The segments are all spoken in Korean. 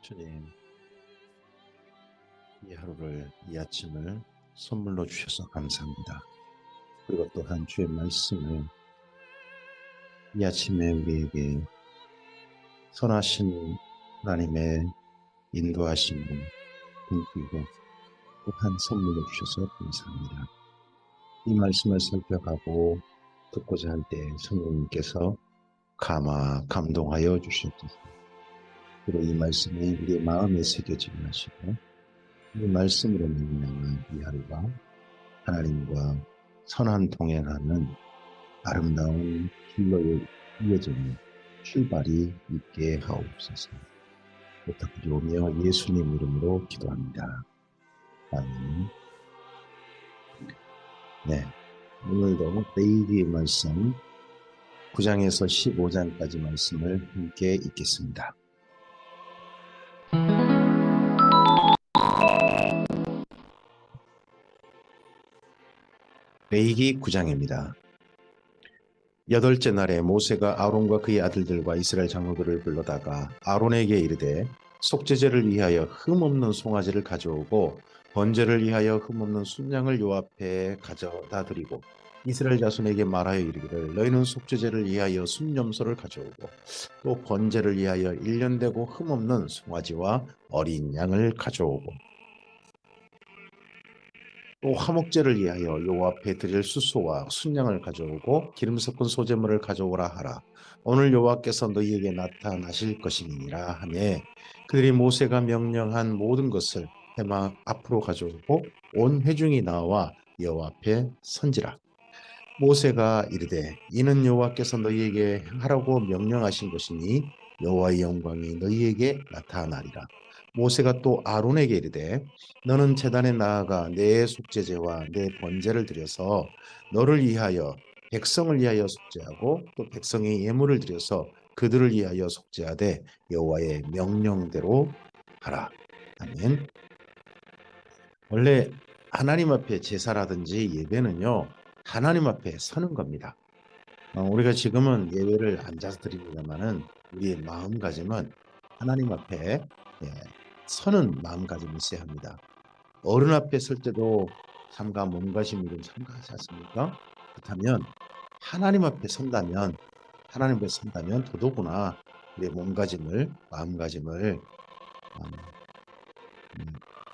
주님, 이 하루를, 이 아침을 선물로 주셔서 감사합니다. 그리고 또한 주의 말씀을 이 아침에 우리에게 선하신 하나님의 인도하심을 꿈꾸고 또한 선물로 주셔서 감사합니다. 이 말씀을 살펴가고 듣고자 할 때 성령님께서 감동하여 주시옵소서. 그리고 이 말씀이 우리의 마음에 새겨지게 하시고 이 말씀으로 말미암아 이 하루가 하나님과 선한 동행하는 아름다운 길로 이어지는 출발이 있게 하옵소서. 부탁드리오며 예수님 이름으로 기도합니다. 아멘. 네, 오늘도 레위기 말씀 9장에서 15장까지 말씀을 함께 읽겠습니다. 레위기 9장입니다. 여덟째 날에 모세가 아론과 그의 아들들과 이스라엘 장로들을 불러다가 아론에게 이르되 속죄제를 위하여 흠없는 송아지를 가져오고 번제를 위하여 흠없는 순양을 요 앞에 가져다 드리고 이스라엘 자손에게 말하여 이르기를 너희는 속죄제를 위하여 순염소를 가져오고 또 번제를 위하여 1년 되고 흠없는 송아지와 어린 양을 가져오고 또 화목제를 위하여 요 앞에 드릴 수소와 순양을 가져오고 기름 섞은 소제물을 가져오라 하라. 오늘 여호와께서 너희에게 나타나실 것이니라 하며 그들이 모세가 명령한 모든 것을 해막 앞으로 가져오고 온 회중이 나와 여호와 앞에 선지라. 모세가 이르되 이는 여호와께서 너희에게 하라고 명령하신 것이니 여호와의 영광이 너희에게 나타나리라. 모세가 또 아론에게 이르되 너는 제단에 나아가 내 속죄제와 내 번제를 드려서 너를 위하여 백성을 위하여 속죄하고 또 백성의 예물을 드려서 그들을 위하여 속죄하되 여호와의 명령대로 하라. 아멘. 원래 하나님 앞에 제사라든지 예배는요, 하나님 앞에 서는 겁니다. 우리가 지금은 예배를 앉아서 드립니다만은 우리의 마음가짐은 하나님 앞에 서는 마음가짐이 있어야 합니다. 어른 앞에 설 때도 삼가 몸가짐이 좀 참가하지 않습니까? 그렇다면 하나님 앞에 선다면 더더구나 우리의 몸가짐을 마음가짐을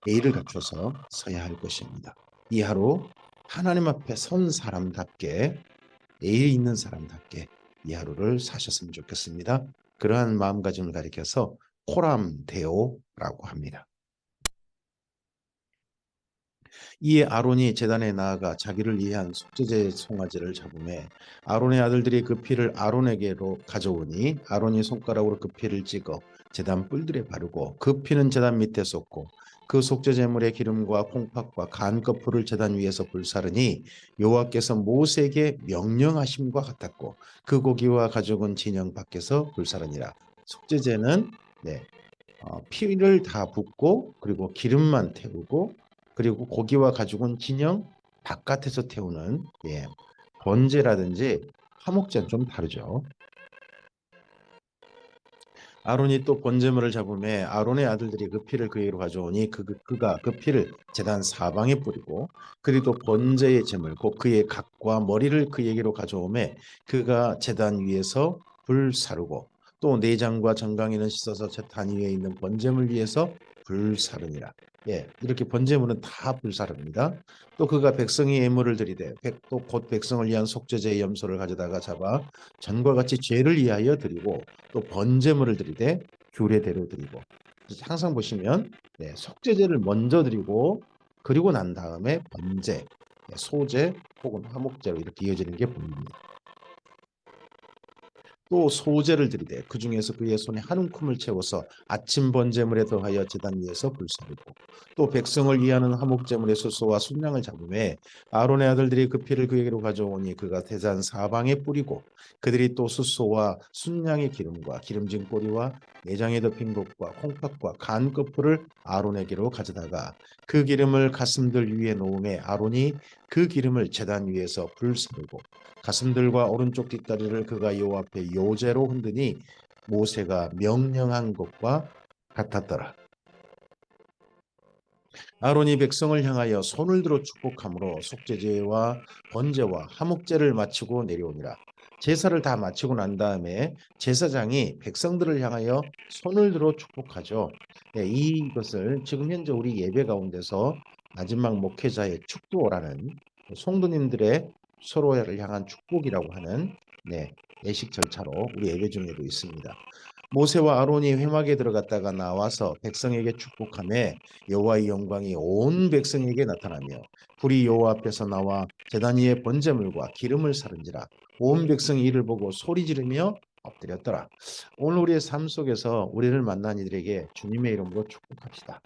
예의를 갖춰서 서야 할 것입니다. 이 하루 하나님 앞에 선 사람답게 예의 있는 사람답게 이 하루를 사셨으면 좋겠습니다. 그러한 마음가짐을 가리켜서 코람데오라고 합니다. 이에 아론이 제단에 나아가 자기를 위한 속죄제 송아지를 잡음에 아론의 아들들이 그 피를 아론에게로 가져오니 아론이 손가락으로 그 피를 찍어 제단 뿔들에 바르고 그 피는 제단 밑에 쏟고 그 속죄제물의 기름과 콩팥과 간 거풀을 제단 위에서 불사르니 여호와께서 모세에게 명령하심과 같았고 그 고기와 가죽은 진영 밖에서 불사르니라. 속죄제는 피를 다 붓고 그리고 기름만 태우고 그리고 고기와 가죽은 진영 바깥에서 태우는 번제라든지 화목제는 좀 다르죠. 아론이 또 번제물을 잡음에 아론의 아들들이 그 피를 그에게로 가져오니 그가 그 피를 제단 사방에 뿌리고 그리고 번제의 제물 곧 그의 각과 머리를 그에게로 가져오매 그가 제단 위에서 불사르고 또 내장과 정강이는 씻어서 제단 위에 있는 번제물 위에서 불사르니라. 이렇게 번제물은 다 불사릅니다. 또 그가 백성의 예물을 드리되 또 곧 백성을 위한 속죄제의 염소를 가져다가 잡아 전과 같이 죄를 위하여 드리고 또 번제물을 드리되 규례대로 드리고 항상 보시면 속죄제를 먼저 드리고 그리고 난 다음에 번제, 소제 혹은 화목제로 이렇게 이어지는 게 보입니다. 또 소제를 드리되 그 중에서 그의 손에 한 움큼을 채워서 아침 번제물에 더하여 제단 위에서 불사르고 또 백성을 위하는 화목제물의 수소와 순양을 잡음에 아론의 아들들이 그 피를 그에게로 가져오니 그가 제단 사방에 뿌리고 그들이 또 수소와 순양의 기름과 기름진 꼬리와 내장에 덮인 것과 콩팥과 간 거풀을 아론에게로 가져다가 그 기름을 가슴들 위에 놓음에 아론이 그 기름을 제단 위에서 불사르고 가슴들과 오른쪽 뒷다리를 그가 여호와 앞에 요제로 흔드니 모세가 명령한 것과 같았더라. 아론이 백성을 향하여 손을 들어 축복함으로 속죄제와 번제와 화목제를 마치고 내려오니라. 제사를 다 마치고 난 다음에 제사장이 백성들을 향하여 손을 들어 축복하죠. 네, 이것을 지금 현재 우리 예배 가운데서 마지막 목회자의 축도라는 성도님들의 서로를 향한 축복이라고 하는 예식 절차로 우리 예배 중에도 있습니다. 모세와 아론이 회막에 들어갔다가 나와서 백성에게 축복하며 여호와의 영광이 온 백성에게 나타나며 불이 여호와 앞에서 나와 제단 위에 번제물과 기름을 사른지라 온 백성이 이를 보고 소리 지르며 엎드렸더라. 오늘 우리의 삶 속에서 우리를 만난 이들에게 주님의 이름으로 축복합시다.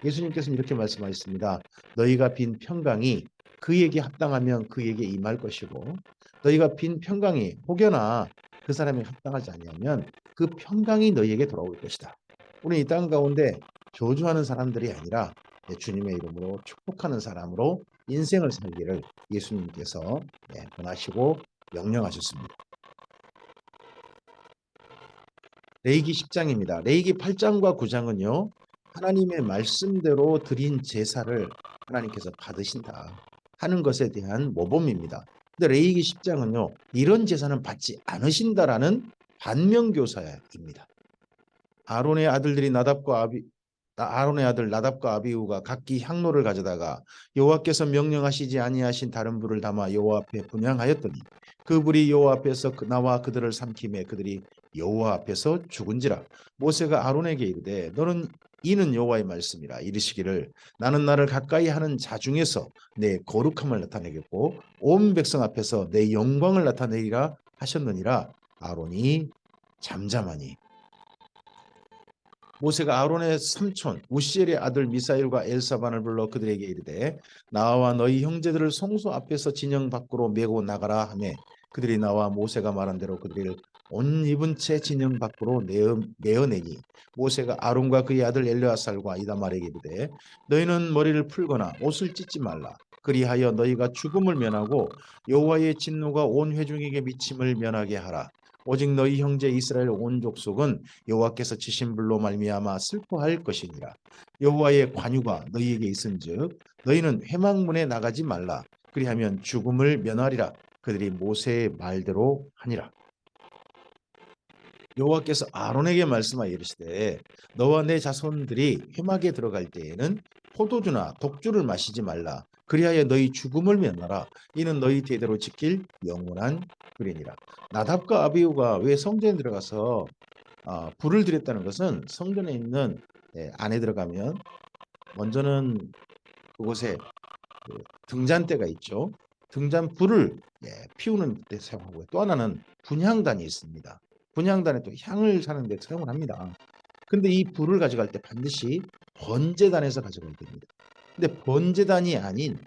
예수님께서는 이렇게 말씀하셨습니다. 너희가 빈 평강이 그에게 합당하면 그에게 임할 것이고 너희가 빈 평강이 혹여나 그 사람이 합당하지 아니하면 그 평강이 너희에게 돌아올 것이다. 우리 이 땅 가운데 저주하는 사람들이 아니라 주님의 이름으로 축복하는 사람으로 인생을 살기를 예수님께서 권하시고 명령하셨습니다. 레위기 10장입니다. 레위기 8장과 9장은요. 하나님의 말씀대로 드린 제사를 하나님께서 받으신다 하는 것에 대한 모범입니다. 근데 레위기 10장은요. 이런 제사는 받지 않으신다라는 반면교사입니다. 아론의 아들들이 아론의 아들 나답과 아비후가 각기 향로를 가져다가 여호와께서 명령하시지 아니하신 다른 불을 담아 여호와 앞에 분향하였더니 그 불이 여호와 앞에서 나와 그들을 삼키매 그들이 여호와 앞에서 죽은지라. 모세가 아론에게 이르되 너는 이는 여호와의 말씀이라 이르시기를 나는 나를 가까이 하는 자 중에서 내 거룩함을 나타내겠고 온 백성 앞에서 내 영광을 나타내리라 하셨느니라. 아론이 잠잠하니 모세가 아론의 삼촌 우시엘의 아들 미사일과 엘사반을 불러 그들에게 이르되 나와 너희 형제들을 성소 앞에서 진영 밖으로 메고 나가라 하매 그들이 나와 모세가 말한 대로 그들을 옷 입은 채 진영 밖으로 내어내니 모세가 아론과 그의 아들 엘르아살과 이다말에게 이르되 너희는 머리를 풀거나 옷을 찢지 말라. 그리하여 너희가 죽음을 면하고 여호와의 진노가 온 회중에게 미침을 면하게 하라. 오직 너희 형제 이스라엘 온 족속은 여호와께서 치신 불로 말미암아 슬퍼할 것이니라. 여호와의 관유가 너희에게 있은즉 너희는 회막문에 나가지 말라. 그리하면 죽음을 면하리라. 그들이 모세의 말대로 하니라. 여호와께서 아론에게 말씀하여 이르시되 너와 내 자손들이 회막에 들어갈 때에는 포도주나 독주를 마시지 말라. 그리하여 너희 죽음을 면하라. 이는 너희 대대로 지킬 영원한 규례니라. 나답과 아비후가 왜 성전에 들어가서 불을 들였다는 것은 성전에 있는 안에 들어가면 먼저는 그곳에 등잔대가 있죠. 등잔 불을 피우는 데 사용하고 또 하나는 분향단이 있습니다. 분향단에 또 향을 사는 데 사용을 합니다. 근데 이 불을 가져갈 때 반드시 번제단에서 가져가야 됩니다. 근데 번제단이 아닌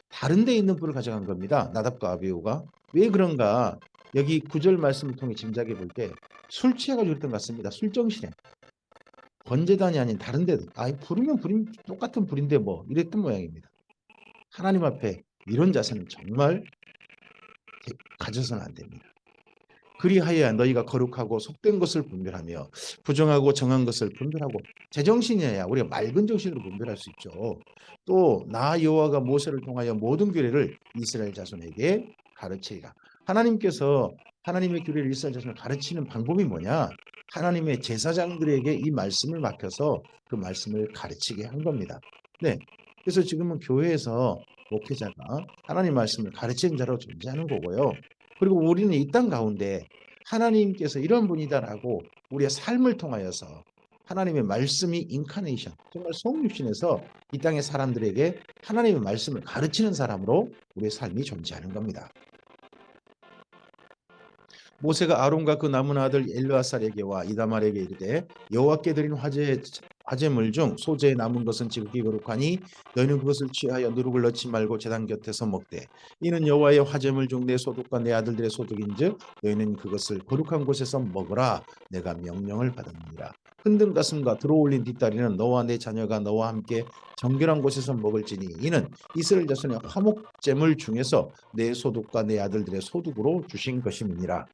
다른 데 있는 불을 가져간 겁니다. 나답과 아비후가. 왜 그런가? 여기 9절 말씀을 통해 짐작해 볼 때 술 취해가지고 그랬던 것 같습니다. 술정신에. 번제단이 아닌 다른 데도 불이면 똑같은 불인데 뭐 이랬던 모양입니다. 하나님 앞에 이런 자세는 정말 가져서는 안 됩니다. 그리하여야 너희가 거룩하고 속된 것을 분별하며 부정하고 정한 것을 분별하고 제정신이어야 우리가 맑은 정신으로 분별할 수 있죠. 또 나 여호와가 모세를 통하여 모든 규례를 이스라엘 자손에게 가르치리라. 하나님께서 하나님의 규례를 이스라엘 자손을 가르치는 방법이 뭐냐? 하나님의 제사장들에게 이 말씀을 맡겨서 그 말씀을 가르치게 한 겁니다. 네. 그래서 지금은 교회에서 목회자가 하나님 말씀을 가르치는 자로 존재하는 거고요. 그리고 우리는 이 땅 가운데 하나님께서 이런 분이다라고 우리의 삶을 통하여서 하나님의 말씀이 인카네이션, 정말 성육신에서 이 땅의 사람들에게 하나님의 말씀을 가르치는 사람으로 우리의 삶이 존재하는 겁니다. 모세가 아론과 그 남은 아들 엘르아살에게와 이다말에게 이르되 여호와께 드린 화제물 중 소재에 남은 것은 지극히 거룩하니 너희는 그것을 취하여 누룩을 넣지 말고 제단 곁에서 먹되 이는 여호와의 화제물 중 내 소득과 내 아들들의 소득인즉 너희는 그것을 거룩한 곳에서 먹으라. 내가 명령을 받았느니라. 흔든 가슴과 들어올린 뒷다리는 너와 내 자녀가 너와 함께 정결한 곳에서 먹을지니 이는 이스라엘 자손의 화목제물 중에서 내 소득과 내 아들들의 소득으로 주신 것임이니라.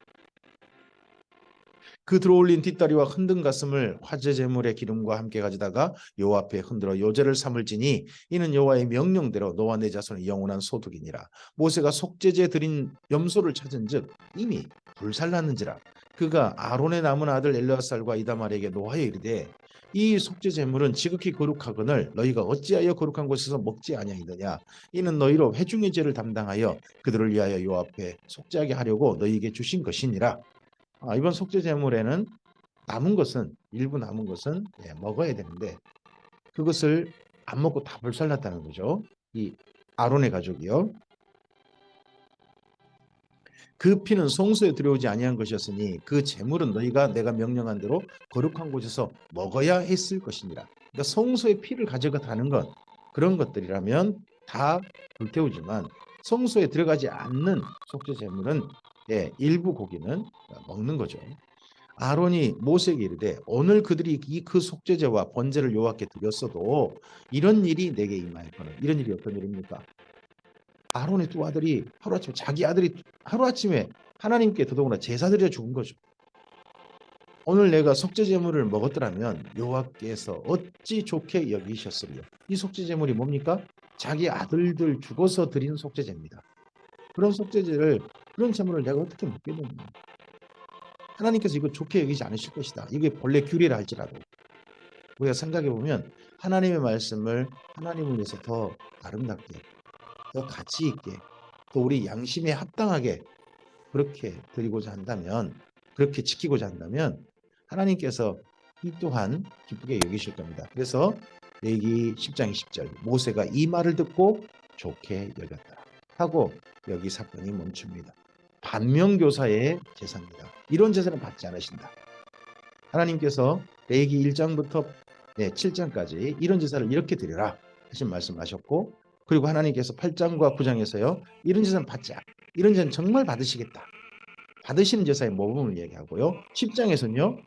그 들어올린 뒷다리와 흔든 가슴을 화제 제물의 기름과 함께 가져다가 여호와 앞에 흔들어 요제를 삼을지니 이는 여호와의 명령대로 너와 내 자손의 영원한 소득이니라. 모세가 속죄제 드린 염소를 찾은즉 이미 불살랐는지라. 그가 아론의 남은 아들 엘르아살과 이다말에게 노하여 이르되 이 속죄 제물은 지극히 거룩하거늘 너희가 어찌하여 거룩한 곳에서 먹지 아니하느냐. 이는 너희로 회중의 죄를 담당하여 그들을 위하여 여호와 앞에 속죄하게 하려고 너희에게 주신 것이니라. 이번 속죄 제물에는 남은 것은 일부 남은 것은 먹어야 되는데 그것을 안 먹고 다 불살랐다는 거죠. 이 아론의 가족이요. 그 피는 성소에 들여오지 아니한 것이었으니 그 제물은 너희가 내가 명령한 대로 거룩한 곳에서 먹어야 했을 것이니라. 그러니까 성소의 피를 가져가는 것 그런 것들이라면 다 불태우지만 성소에 들어가지 않는 속죄 제물은 일부 고기는 먹는 거죠. 아론이 모세에게 이르되 오늘 그들이 그 속죄제와 번제를 여호와께 드렸어도 이런 일이 내게 임하였거늘. 이런 일이 어떤 일입니까? 아론의 두 아들이 하루아침에 자기 아들이 하루아침에 하나님께 더더구나 제사드려 죽은 거죠. 오늘 내가 속죄제물을 먹었더라면 여호와께서 어찌 좋게 여기셨으리요. 이 속죄제물이 뭡니까? 자기 아들들 죽어서 드린 속죄제입니다. 그런 속죄제를 그런 제물을 내가 어떻게 먹겠느냐. 하나님께서 이거 좋게 여기지 않으실 것이다. 이게 본래 규례라 할지라도 우리가 생각해 보면 하나님의 말씀을 하나님을 위해서 더 아름답게 더 가치 있게 또 우리 양심에 합당하게 그렇게 드리고자 한다면 그렇게 지키고자 한다면 하나님께서 이 또한 기쁘게 여기실 겁니다. 그래서 레위기 10장 20절 모세가 이 말을 듣고 좋게 여겼다 하고 여기 사건이 멈춥니다. 반면교사의 제사입니다. 이런 제사는 받지 않으신다. 하나님께서 레위기 1장부터 7장까지 이런 제사를 이렇게 드려라 하신 말씀하셨고 그리고 하나님께서 8장과 9장에서요. 이런 제사는 받지 않아. 이런 제사는 정말 받으시겠다. 받으시는 제사의 모범을 얘기하고요. 10장에서는요.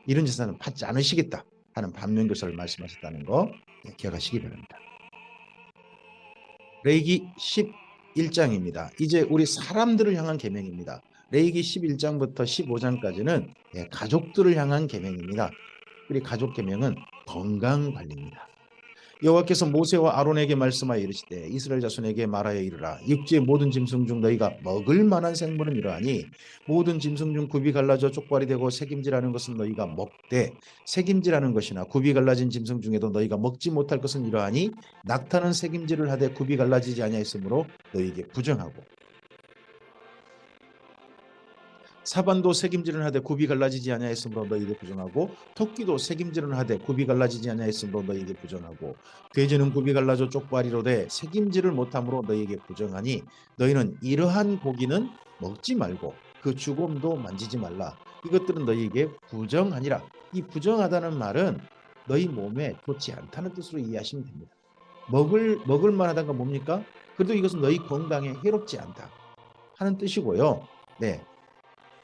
이런 제사는 받지 않으시겠다 하는 반면교사를 말씀하셨다는 거 기억하시기 바랍니다. 레위기 11장입니다. 이제 우리 사람들을 향한 계명입니다. 레위기 11장부터 15장까지는 가족들을 향한 계명입니다. 우리 가족 계명은 건강관리입니다. 여호와께서 모세와 아론에게 말씀하여 이르시되 이스라엘 자손에게 말하여 이르라. 육지의 모든 짐승 중 너희가 먹을 만한 생물은 이러하니 모든 짐승 중 굽이 갈라져 쪽발이 되고 새김질하는 것은 너희가 먹되 새김질하는 것이나 굽이 갈라진 짐승 중에도 너희가 먹지 못할 것은 이러하니 낙타는 새김질을 하되 굽이 갈라지지 아니하였으므로 너희에게 부정하고 사반도 새김질은 하되 굽이 갈라지지 아니하였으므로 너희에게 부정하고 토끼도 새김질은 하되 굽이 갈라지지 아니하였으므로 너희에게 부정하고 돼지는 굽이 갈라져 쪽발이로되 새김질을 못함으로 너희에게 부정하니 너희는 이러한 고기는 먹지 말고 그 주곰도 만지지 말라. 이것들은 너희에게 부정하니라. 이 부정하다는 말은 너희 몸에 좋지 않다는 뜻으로 이해하시면 됩니다. 먹을 만하다는 건 뭡니까? 그래도 이것은 너희 건강에 해롭지 않다 하는 뜻이고요.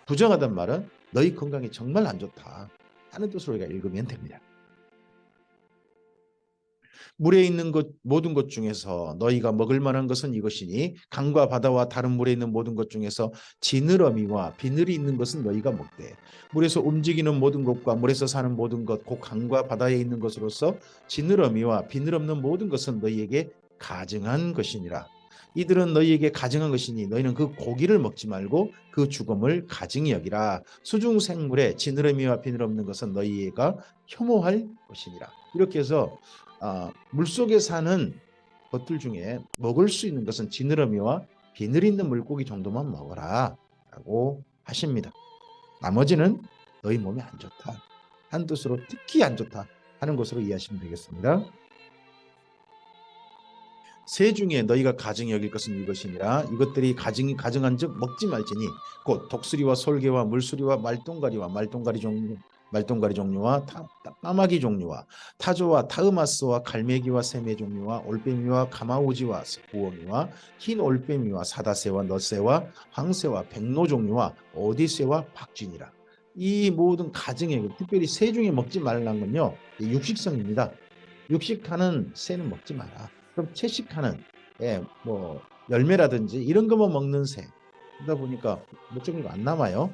부정하단 말은 너희 건강이 정말 안 좋다 하는 뜻으로 우리가 읽으면 됩니다. 물에 있는 것 모든 것 중에서 너희가 먹을 만한 것은 이것이니 강과 바다와 다른 물에 있는 모든 것 중에서 지느러미와 비늘이 있는 것은 너희가 먹되 물에서 움직이는 모든 것과 물에서 사는 모든 것 곧 강과 바다에 있는 것으로서 지느러미와 비늘 없는 모든 것은 너희에게 가증한 것이니라. 이들은 너희에게 가증한 것이니 너희는 그 고기를 먹지 말고 그 죽음을 가증히 여기라. 수중 생물에 지느러미와 비늘 없는 것은 너희가 혐오할 것이니라. 이렇게 해서 물속에 사는 것들 중에 먹을 수 있는 것은 지느러미와 비늘 있는 물고기 정도만 먹어라 라고 하십니다. 나머지는 너희 몸에 안 좋다 한 뜻으로 특히 안 좋다 하는 것으로 이해하시면 되겠습니다. 새 중에 너희가 가증히 여길 것은 이것이니라. 이것들이 가증한 즉 먹지 말지니 곧 독수리와 솔개와 물수리와 말똥가리 종류와 까마귀 종류와 타조와 타으마스와 갈매기와 새매 종류와 올빼미와 가마우지와 부엉이와 흰 올빼미와 사다새와 넛새와 황새와 백로 종류와 어디새와 박쥐니라. 이 모든 가증의 특별히 새 중에 먹지 말라는 건요 육식성입니다. 육식하는 새는 먹지 마라. 그럼 채식하는 뭐 열매라든지 이런 것만 먹는 새 그러다 보니까 목적이 안 남아요.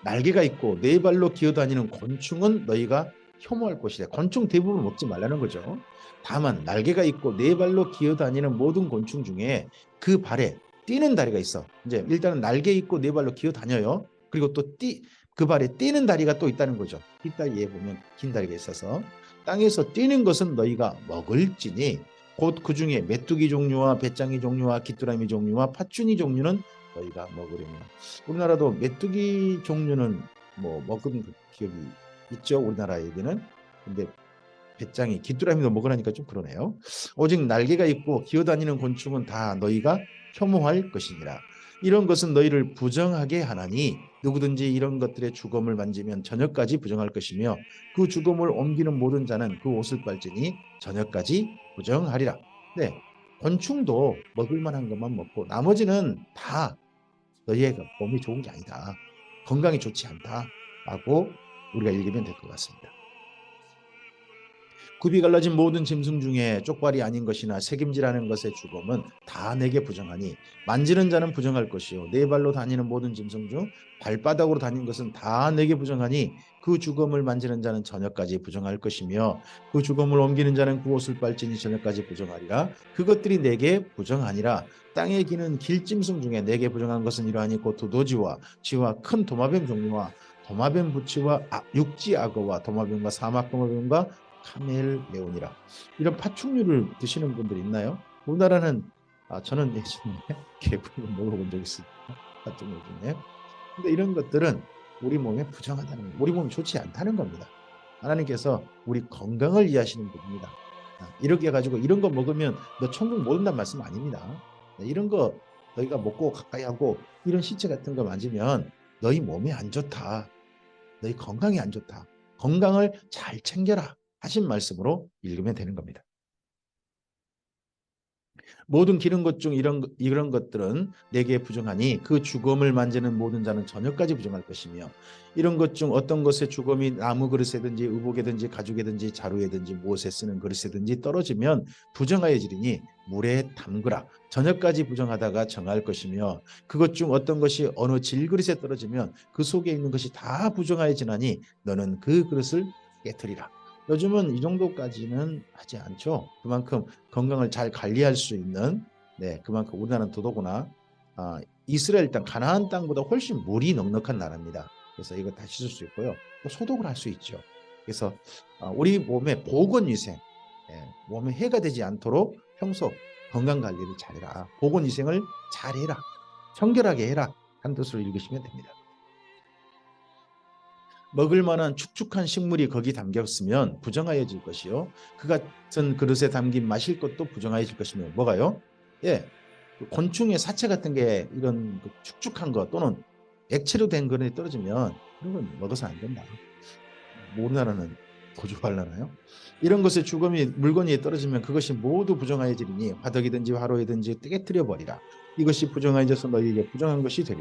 날개가 있고 네 발로 기어다니는 곤충은 너희가 혐오할 것이다. 곤충 대부분 먹지 말라는 거죠. 다만 날개가 있고 네 발로 기어다니는 모든 곤충 중에 그 발에 뛰는 다리가 있어. 이제 일단은 날개 있고 네 발로 기어다녀요. 그리고 또 그 발에 뛰는 다리가 또 있다는 거죠. 뒷다리에 보면 긴 다리가 있어서 땅에서 뛰는 것은 너희가 먹을지니 곧 그 중에 메뚜기 종류와 배짱이 종류와 귀뚜라미 종류와 팥죽이 종류는 너희가 먹으려니. 우리나라도 메뚜기 종류는 뭐 먹은 기억이 있죠. 우리나라에게는. 근데 배짱이 귀뚜라미도 먹으라니까 좀 그러네요. 오직 날개가 있고 기어다니는 곤충은 다 너희가 혐오할 것이니라. 이런 것은 너희를 부정하게 하나니 누구든지 이런 것들의 주검을 만지면 저녁까지 부정할 것이며 그 주검을 옮기는 모든 자는 그 옷을 빨지니 저녁까지 부정하리라. 네, 곤충도 먹을 만한 것만 먹고 나머지는 다 너희의 몸이 좋은 게 아니다. 건강이 좋지 않다라고 우리가 읽으면 될 것 같습니다. 굽이 갈라진 모든 짐승 중에 쪽발이 아닌 것이나 새김질하는 것의 주검은 다 내게 부정하니 만지는 자는 부정할 것이요 네 발로 다니는 모든 짐승 중 발바닥으로 다니는 것은 다 내게 부정하니 그 주검을 만지는 자는 저녁까지 부정할 것이며 그 주검을 옮기는 자는 그 옷을 빨지니 저녁까지 부정하리라. 그것들이 내게 부정하니라. 땅에 기는 길짐승 중에 내게 부정한 것은 이러하니 곧 두더지와 쥐와 큰 도마뱀 종류와 도마뱀 부치와 육지 악어와 도마뱀과 사막 도마뱀과 카멜레온이라. 이런 파충류를 드시는 분들 있나요? 우리나라는 저는 예전에 개불을 먹어본 적이 있습니다. 파충류 중에. 근데 이런 것들은 우리 몸에 부정하다는, 우리 몸이 좋지 않다는 겁니다. 하나님께서 우리 건강을 이해하시는 분입니다. 이렇게 해가지고 이런 거 먹으면 너 천국 못 온다는 말씀 아닙니다. 이런 거 너희가 먹고 가까이 하고 이런 시체 같은 거 만지면 너희 몸에 안 좋다. 너희 건강에 안 좋다. 건강을 잘 챙겨라. 하신 말씀으로 읽으면 되는 겁니다. 모든 기른 것 중 이런 것들은 내게 부정하니 그 주검을 만지는 모든 자는 저녁까지 부정할 것이며 이런 것 중 어떤 것의 주검이 나무 그릇에든지 의복에든지 가죽에든지 자루에든지 무엇에 쓰는 그릇에든지 떨어지면 부정하여지리니 물에 담그라. 저녁까지 부정하다가 정할 것이며 그것 중 어떤 것이 어느 질그릇에 떨어지면 그 속에 있는 것이 다 부정하여지나니 너는 그 그릇을 깨뜨리라. 요즘은 이 정도까지는 하지 않죠. 그만큼 건강을 잘 관리할 수 있는, 네, 그만큼 우리나라는 더더구나 이스라엘 땅 가나안 땅보다 훨씬 물이 넉넉한 나라입니다. 그래서 이거 다 씻을 수 있고요. 또 소독을 할 수 있죠. 그래서 우리 몸의 보건위생, 몸에 해가 되지 않도록 평소 건강 관리를 잘해라. 보건위생을 잘해라. 청결하게 해라. 한 뜻으로 읽으시면 됩니다. 먹을 만한 축축한 식물이 거기 담겼으면 부정하여질 것이요. 그 같은 그릇에 담긴 마실 것도 부정하여질 것이며 뭐가요? 예, 곤충의 사체 같은 게 이런 축축한 거 또는 액체로 된 그릇에 떨어지면 이런 건 먹어서 안 된다. 우리나라는 고주할라나요? 이런 것의 주검이 물건 위에 떨어지면 그것이 모두 부정하여지리니 화덕이든지 화로이든지 깨뜨려 버리라. 이것이 부정하여져서 너희에게 부정한 것이 되려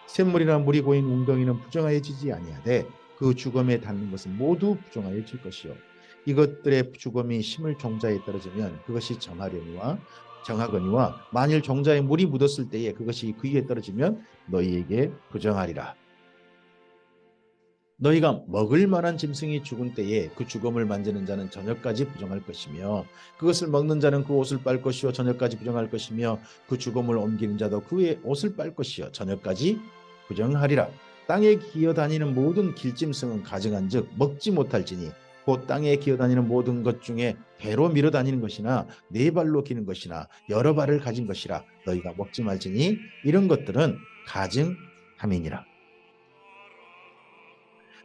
샘물이나 물이 고인 웅덩이는 부정하여지지 아니하되 그 주검에 닿는 것은 모두 부정하여질 것이요 이것들의 주검이 심을 종자에 떨어지면 그것이 정하거니와 만일 종자에 물이 묻었을 때에 그것이 그 위에 떨어지면 너희에게 부정하리라. 너희가 먹을 만한 짐승이 죽은 때에 그 죽음을 만지는 자는 저녁까지 부정할 것이며 그것을 먹는 자는 그 옷을 빨 것이요 저녁까지 부정할 것이며 그 죽음을 옮기는 자도 그의 옷을 빨 것이요 저녁까지 부정하리라. 땅에 기어다니는 모든 길짐승은 가증한즉 먹지 못할지니 곧 땅에 기어다니는 모든 것 중에 배로 밀어다니는 것이나 네 발로 기는 것이나 여러 발을 가진 것이라 너희가 먹지 말지니 이런 것들은 가증함이니라.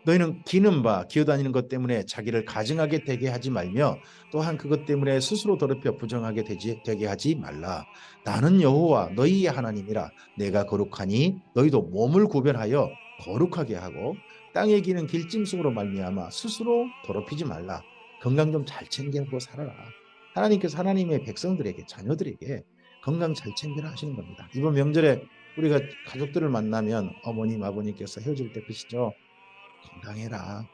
너희는 기는 바 기어다니는 것 때문에 자기를 가증하게 되게 하지 말며 또한 그것 때문에 스스로 더럽혀 부정하게 되게 하지 말라. 나는 여호와 너희의 하나님이라. 내가 거룩하니 너희도 몸을 구별하여 거룩하게 하고 땅에 기는 길짐승으로 말미암아 스스로 더럽히지 말라. 건강 좀 잘 챙기고 살아라. 하나님께서 하나님의 백성들에게 자녀들에게 건강 잘 챙기라 하시는 겁니다. 이번 명절에 우리가 가족들을 만나면 어머님 아버님께서 헤어질 때 그러시죠. 건강해라.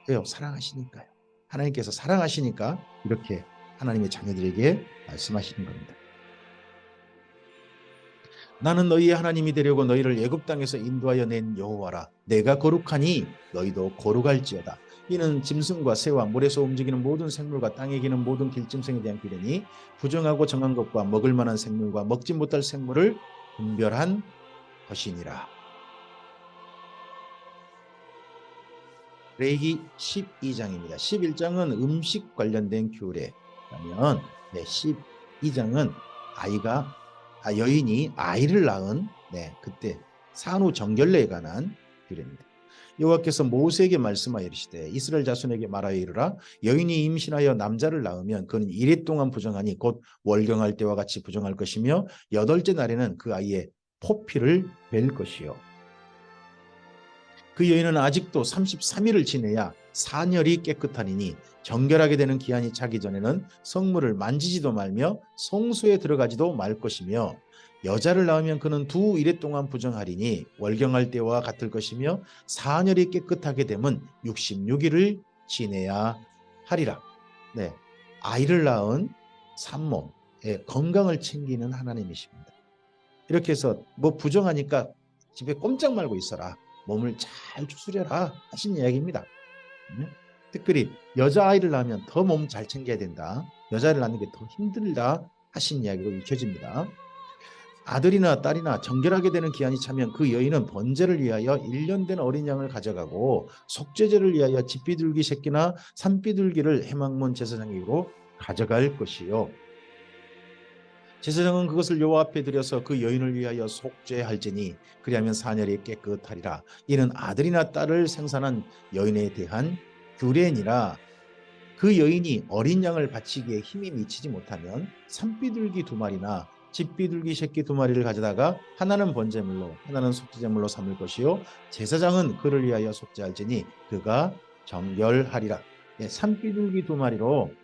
왜요? 사랑하시니까요. 하나님께서 사랑하시니까 이렇게 하나님의 자녀들에게 말씀하시는 겁니다. 나는 너희의 하나님이 되려고 너희를 애굽 땅에서 인도하여 낸 여호와라. 내가 거룩하니 너희도 거룩할지어다. 이는 짐승과 새와 물에서 움직이는 모든 생물과 땅에 기는 모든 길짐승에 대한 규례니 부정하고 정한 것과 먹을 만한 생물과 먹지 못할 생물을 분별한 것이니라. 레위기 12장입니다. 11장은 음식 관련된 규례라면 12장은 여인이 아이를 낳은 그때 산후 정결례에 관한 규례입니다. 여호와께서 모세에게 말씀하여 이르시되 이스라엘 자손에게 말하여 이르라. 여인이 임신하여 남자를 낳으면 그는 이래 동안 부정하니 곧 월경할 때와 같이 부정할 것이며 여덟째 날에는 그 아이의 포피를 벨 것이요. 그 여인은 아직도 33일을 지내야 사녀리 깨끗하니니 정결하게 되는 기한이 차기 전에는 성물을 만지지도 말며 성소에 들어가지도 말 것이며 여자를 낳으면 그는 두 이래 동안 부정하리니 월경할 때와 같을 것이며 사녀리 깨끗하게 되면 66일을 지내야 하리라. 아이를 낳은 산모의 건강을 챙기는 하나님이십니다. 이렇게 해서 뭐 부정하니까 집에 꼼짝 말고 있어라. 몸을 잘 추스려라 하신 이야기입니다. 특별히 여자아이를 낳으면 더 몸 잘 챙겨야 된다. 여자를 낳는 게 더 힘들다 하신 이야기로 읽혀집니다. 아들이나 딸이나 정결하게 되는 기한이 차면 그 여인은 번제를 위하여 1년 된 어린 양을 가져가고 속죄제를 위하여 집비둘기 새끼나 산비둘기를 해망문 제사장에게로 가져갈 것이요. 제사장은 그것을 여호와 앞에 드려서 그 여인을 위하여 속죄할지니 그리하면 사녀리 깨끗하리라. 이는 아들이나 딸을 생산한 여인에 대한 규례니라. 그 여인이 어린 양을 바치기에 힘이 미치지 못하면 산비둘기 2마리나 집비둘기 새끼 2마리를 가져다가 하나는 번제물로 하나는 속죄제물로 삼을 것이요 제사장은 그를 위하여 속죄할지니 그가 정결하리라. 산비둘기 2마리로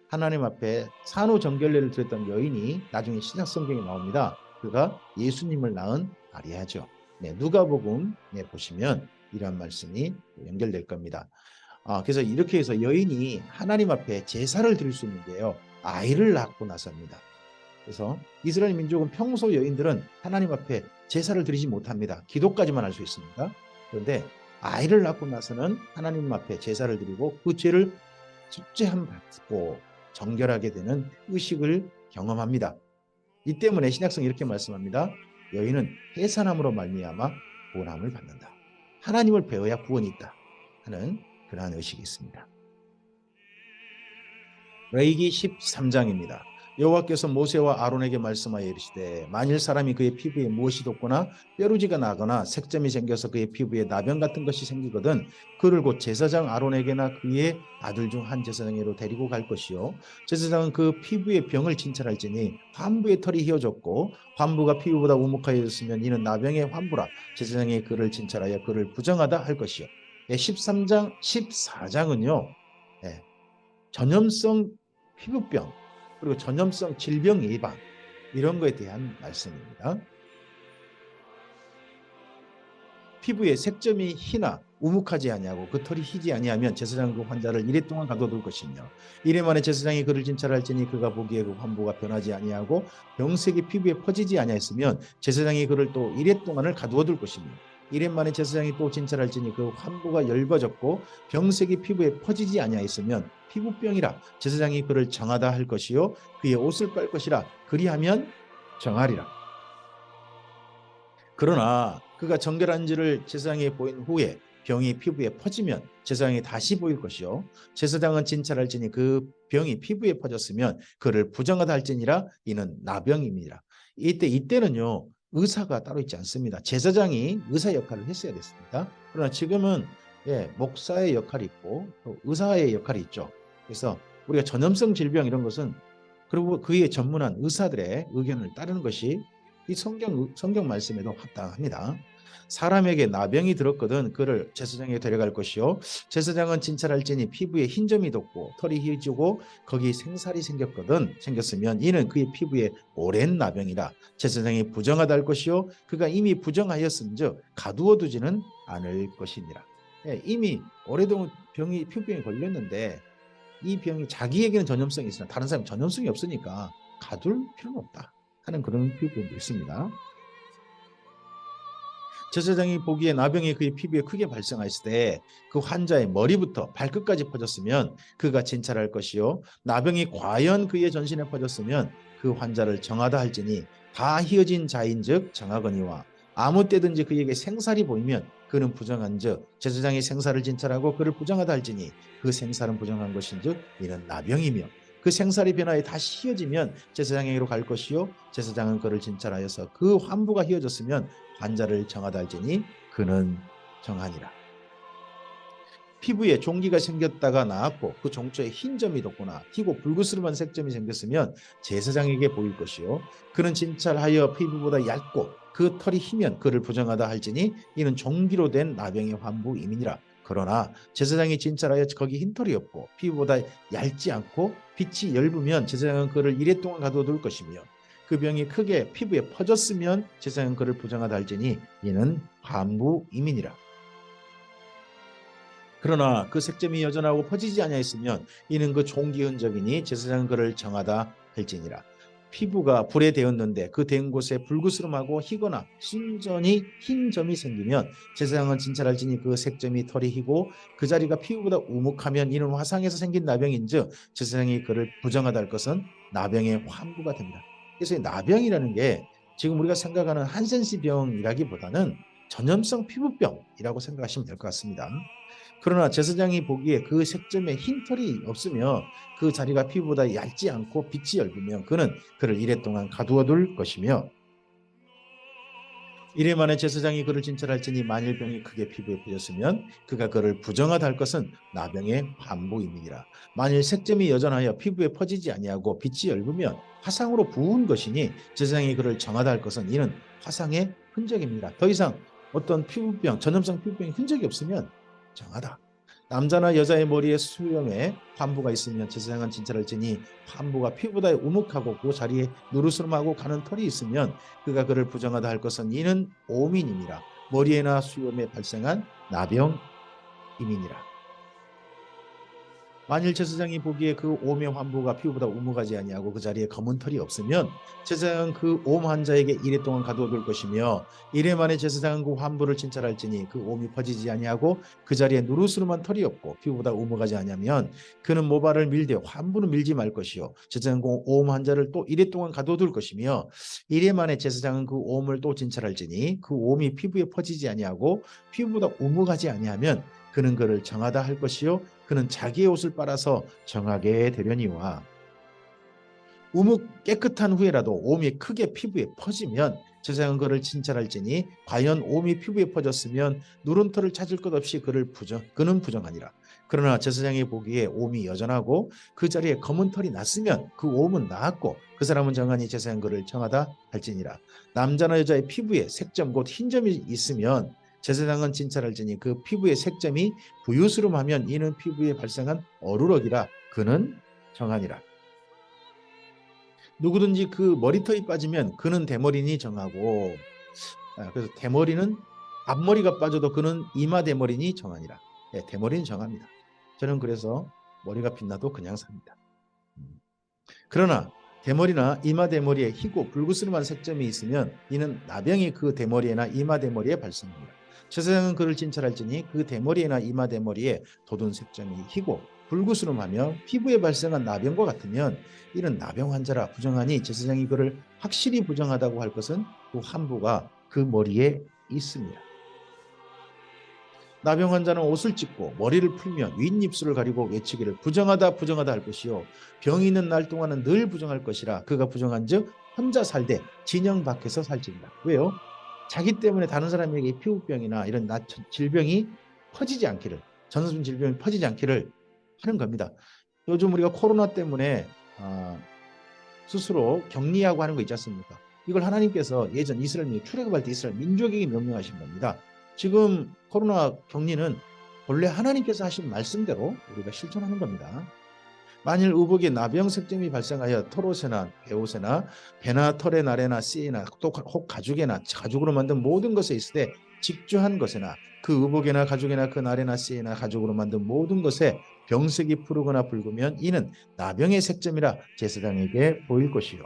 하나님 앞에 산후 정결례를 드렸던 여인이 나중에 신약 성경에 나옵니다. 그가 예수님을 낳은 마리아죠. 누가복음 보시면 이런 말씀이 연결될 겁니다. 그래서 이렇게 해서 여인이 하나님 앞에 제사를 드릴 수 있는 게요. 아이를 낳고 나서입니다. 그래서 이스라엘 민족은 평소 여인들은 하나님 앞에 제사를 드리지 못합니다. 기도까지만 할 수 있습니다. 그런데 아이를 낳고 나서는 하나님 앞에 제사를 드리고 그 죄를 속죄함 받고 정결하게 되는 의식을 경험합니다. 이 때문에 신약성이 이렇게 말씀합니다. 여인은 해산함으로 말미암아 구원함을 받는다. 하나님을 배워야 구원이 있다 하는 그러한 의식이 있습니다. 레위기 13장입니다. 여호와께서 모세와 아론에게 말씀하여 이르시되 만일 사람이 그의 피부에 무엇이 돋거나 뾰루지가 나거나 색점이 생겨서 그의 피부에 나병 같은 것이 생기거든 그를 곧 제사장 아론에게나 그의 아들 중 한 제사장에게로 데리고 갈 것이요 제사장은 그 피부의 병을 진찰할지니 환부의 털이 휘어졌고 환부가 피부보다 우묵하였으면 이는 나병의 환부라 제사장이 그를 진찰하여 그를 부정하다 할 것이요 13장 14장은요 전염성 피부병 그리고 전염성 질병 예방 이런 거에 대한 말씀입니다. 피부에 색점이 희나 우묵하지 아니하고 그 털이 희지 아니하면 제사장은 그 환자를 이래 동안 가둬둘 것이며 이래 만에 제사장이 그를 진찰할지니 그가 보기에 그 환부가 변하지 아니하고 병색이 피부에 퍼지지 아니하였으면 제사장이 그를 또 이래 동안을 가두어둘 것이며 이래 만에 제사장이 또 진찰할지니 그 환부가 엷어졌고 병색이 피부에 퍼지지 아니하였으면 피부병이라 제사장이 그를 정하다 할 것이요 그의 옷을 빨 것이라 그리하면 정하리라. 그러나 그가 정결한지를 제사장에 보인 후에 병이 피부에 퍼지면 제사장이 다시 보일 것이요 제사장은 진찰할지니 그 병이 피부에 퍼졌으면 그를 부정하다 할지니라 이는 나병입니다. 이때는요 의사가 따로 있지 않습니다. 제사장이 의사 역할을 했어야 됐습니다. 그러나 지금은 목사의 역할이 있고 또 의사의 역할이 있죠. 그래서 우리가 전염성 질병 이런 것은 그리고 그에 전문한 의사들의 의견을 따르는 것이 이 성경 말씀에도 합당합니다. 사람에게 나병이 들었거든 그를 제사장에게 데려갈 것이요 제사장은 진찰할지니 피부에 흰 점이 돋고 털이 휘어지고 거기 생살이 생겼으면 이는 그의 피부에 오랜 나병이라 제사장이 부정하다 할 것이요 그가 이미 부정하였음즉 가두어 두지는 않을 것이니라. 이미 오래동안 피부병이 걸렸는데 이 병이 자기에게는 전염성이 있으나 다른 사람은 전염성이 없으니까 가둘 필요는 없다 하는 그런 피부병도 있습니다. 제사장이 보기에 나병이 그의 피부에 크게 발생하였을 때 그 환자의 머리부터 발끝까지 퍼졌으면 그가 진찰할 것이요 나병이 과연 그의 전신에 퍼졌으면 그 환자를 정하다 할지니 다 희어진 자인즉 정하거니와 아무 때든지 그에게 생살이 보이면 그는 부정한즉 제사장이 생살을 진찰하고 그를 부정하다 할지니 그 생살은 부정한 것인즉 이는 나병이며 그 생살이 변하여 다시 희어지면 제사장에게로 갈 것이요 제사장은 그를 진찰하여서 그 환부가 희어졌으면 환자를 정하다 할지니 그는 정하니라. 피부에 종기가 생겼다가 나았고 그 종초에 흰 점이 돋거나 희고 불그스름한 색점이 생겼으면 제사장에게 보일 것이요 그는 진찰하여 피부보다 얇고 그 털이 희면 그를 부정하다 할지니 이는 종기로 된 나병의 환부임이니라. 그러나 제사장이 진찰하여 거기 흰 털이 없고 피부보다 얇지 않고 빛이 엷으면 제사장은 그를 이래 동안 가둬둘 것이며 그 병이 크게 피부에 퍼졌으면 제사장은 그를 부정하다 할지니 이는 환부임이니라. 그러나 그 색점이 여전하고 퍼지지 아니하였으면 이는 그 종기 흔적이니 제사장은 그를 정하다 할지니라. 피부가 불에 데었는데 그 데은 곳에 불그스름하고 희거나 순전히 흰 점이 생기면 제사장은 진찰할지니 그 색점이 털이 희고 그 자리가 피부보다 우묵하면 이는 화상에서 생긴 나병인즉 제사장이 그를 부정하다 할 것은 나병의 환부가 됩니다. 그래서 이 나병이라는 게 지금 우리가 생각하는 한센시 병이라기보다는 전염성 피부병이라고 생각하시면 될 것 같습니다. 그러나 제사장이 보기에 그 색점에 흰 털이 없으며 그 자리가 피부보다 얇지 않고 빛이 엷으면 그는 그를 이래 동안 가두어둘 것이며 이래 만에 제사장이 그를 진찰할지니 만일 병이 크게 피부에 퍼졌으면 그가 그를 부정하다 할 것은 나병의 환부임이니라. 만일 색점이 여전하여 피부에 퍼지지 아니하고 빛이 엷으면 화상으로 부은 것이니 제사장이 그를 정하다 할 것은 이는 화상의 흔적입니다. 더 이상 어떤 피부병, 전염성 피부병의 흔적이 없으면 정하다. 남자나 여자의 머리에 수염에 환부가 있으면 제사장은 진찰할지니 환부가 피부보다 우묵하고 그 자리에 누르스름하고 가는 털이 있으면 그가 그를 부정하다 할 것은 이는 오민이니라. 머리에나 수염에 발생한 나병임이니라. 만일 제사장이 보기에 그 옴의 환부가 피부보다 우묵하지 아니하고 그 자리에 검은 털이 없으면 제사장은 그 옴 환자에게 이래 동안 가두어둘 것이며 이래 만에 제사장은 그 환부를 진찰할지니 그 옴이 퍼지지 아니하고 그 자리에 누르스름한 털이 없고 피부보다 우묵하지 아니하면 그는 모발을 밀되 환부는 밀지 말 것이요 제사장은 그 옴 환자를 또 이래 동안 가두어둘 것이며 이래 만에 제사장은 그 옴을 또 진찰할지니 그 옴이 피부에 퍼지지 아니하고 피부보다 우묵하지 아니하면 그는 그를 정하다 할 것이요 그는 자기의 옷을 빨아서 정하게 되려니와 우묵 깨끗한 후에라도 옴이 크게 피부에 퍼지면 제사장은 그를 진찰할지니 과연 옴이 피부에 퍼졌으면 누른 털을 찾을 것 없이 그는 부정하니라. 그러나 제사장이 보기에 옴이 여전하고 그 자리에 검은 털이 났으면 그 옴은 나았고 그 사람은 정하니 제사장은 그를 정하다 할지니라. 남자나 여자의 피부에 색점 곧 흰점이 있으면 제사장은 진찰할지니 그 피부의 색점이 부유스름하면 이는 피부에 발생한 어루럭이라 그는 정하니라. 누구든지 그 머리털이 빠지면 그는 대머리니 정하고 그래서 대머리는 앞머리가 빠져도 그는 이마 대머리니 정하니라. 대머리는 정합니다. 저는 그래서 머리가 빛나도 그냥 삽니다. 그러나 대머리나 이마 대머리에 희고 불그스름한 색점이 있으면 이는 나병이 그 대머리에나 이마 대머리에 발생합니다. 제사장은 그를 진찰할지니 그 대머리에나 이마 대머리에 돋은 색점이 희고 불구스름하며 피부에 발생한 나병과 같으면 이는 나병 환자라 부정하니 제사장이 그를 확실히 부정하다고 할 것은 그 환부가 그 머리에 있습니다. 나병 환자는 옷을 찢고 머리를 풀며 윗입술을 가리고 외치기를 부정하다 부정하다 할 것이요 병이 있는 날 동안은 늘 부정할 것이라 그가 부정한즉 혼자 살되 진영 밖에서 살지니라. 왜요? 자기 때문에 다른 사람에게 피부병이나 이런 질병이 퍼지지 않기를 전염성 질병이 퍼지지 않기를 하는 겁니다. 요즘 우리가 코로나 때문에 스스로 격리하고 하는 거 있지 않습니까? 이걸 하나님께서 예전 이스라엘 출애굽할 때 이스라엘 민족에게 명령하신 겁니다. 지금 코로나 격리는 본래 하나님께서 하신 말씀대로 우리가 실천하는 겁니다. 만일 의복에 나병 색점이 발생하여 털옷에나 배옷에나 배나 털의 나래나 씨에나 또 혹 가죽에나 가죽으로 만든 모든 것에 있을 때 직주한 것에나 그 의복에나 가죽에나 그 나래나 씨에나 가죽으로 만든 모든 것에 병색이 푸르거나 붉으면 이는 나병의 색점이라 제사장에게 보일 것이요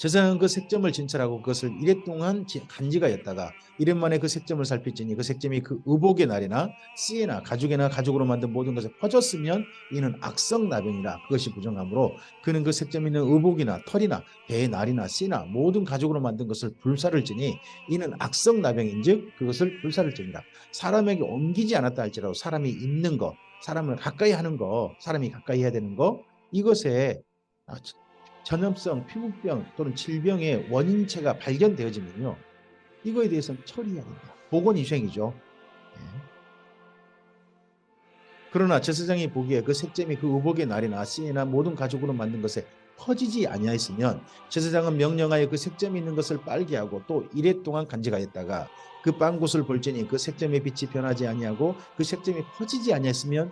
제사장은 그 색점을 진찰하고 그것을 이래 동안 간지가였다가 이래 만에 그 색점을 살피지니 그 색점이 그 의복의 날이나 씨에나 가죽에나 가죽으로 만든 모든 것에 퍼졌으면 이는 악성 나병이라 그것이 부정하므로 그는 그 색점 있는 의복이나 털이나 배의 날이나 씨나 모든 가죽으로 만든 것을 불사를 지니 이는 악성 나병인즉 그것을 불사를 지니라. 사람에게 옮기지 않았다 할지라도 사람이 입는 거, 사람을 가까이 하는 거, 사람이 가까이 해야 되는 거, 이것에 전염성 피부병 또는 질병의 원인체가 발견되어지면요, 이거에 대해서는 처리해야 된다. 보건위생이죠. 예. 그러나 제사장이 보기에 그 색점이 그 의복의 날이나 씨나 모든 가죽으로 만든 것에 퍼지지 아니하였으면 제사장은 명령하여 그 색점이 있는 것을 빨게 하고 또 이래 동안 간직하였다가 그 빤 곳을 볼지니 그 색점의 빛이 변하지 아니하고 그 색점이 퍼지지 아니했으면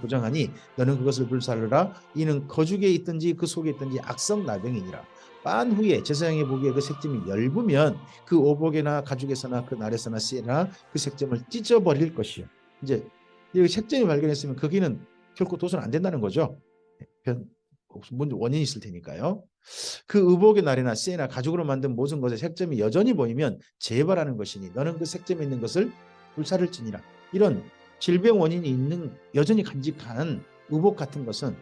부정하니 너는 그것을 불사르라. 이는 거죽에 있든지 그 속에 있든지 악성 나병이니라. 빤 후에 제사장이 보기에 그 색점이 엷으면 그 오복에나 가죽에서나 그 날에서나 씨나 그 색점을 찢어버릴 것이요. 이제 이 색점이 발견했으면 거기는 결코 도선 안 된다는 거죠. 원인이 있을 테니까요. 그 의복의 날이나 씨나 가죽으로 만든 모든 것에 색점이 여전히 보이면 재발하는 것이니 너는 그 색점이 있는 것을 불사를지니라. 이런 질병 원인이 있는 여전히 간직한 의복 같은 것은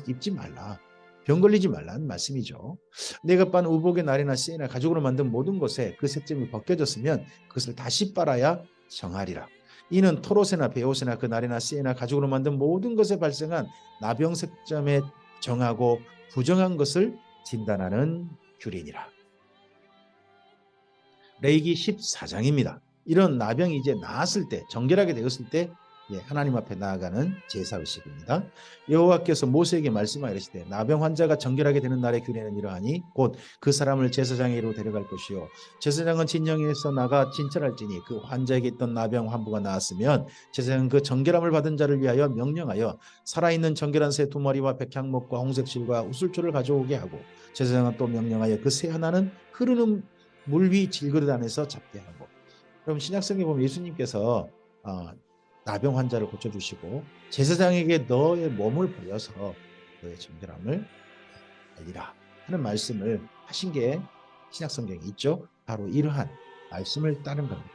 입지 말라. 병 걸리지 말라는 말씀이죠. 내가 빤 의복의 날이나 씨나 가죽으로 만든 모든 것에 그 색점이 벗겨졌으면 그것을 다시 빨아야 정하리라. 이는 털옷이나 베옷이나 그 날이나 씨나 가죽으로 만든 모든 것에 발생한 나병 색점에 정하고 부정한 것을 진단하는 규례니라. 레위기 14장입니다. 이런 나병이 이제 나았을 때, 정결하게 되었을 때 하나님 앞에 나아가는 제사의식입니다. 여호와께서 모세에게 말씀하시되 나병 환자가 정결하게 되는 날의 규례는 이러하니 곧 그 사람을 제사장에게로 데려갈 것이요 제사장은 진영에서 나가 진찰할지니 그 환자에게 있던 나병 환부가 나았으면 제사장은 그 정결함을 받은 자를 위하여 명령하여 살아있는 정결한 새 두 마리와 백향목과 홍색실과 우슬초를 가져오게 하고 제사장은 또 명령하여 그 새 하나는 흐르는 물 위 질그릇 안에서 잡게 하고. 그럼 신약성경에 보면 예수님께서 나병 환자를 고쳐주시고 제사장에게 너의 몸을 보여서 너의 정결함을 알리라 하는 말씀을 하신 게 신약성경에 있죠. 바로 이러한 말씀을 따른 겁니다.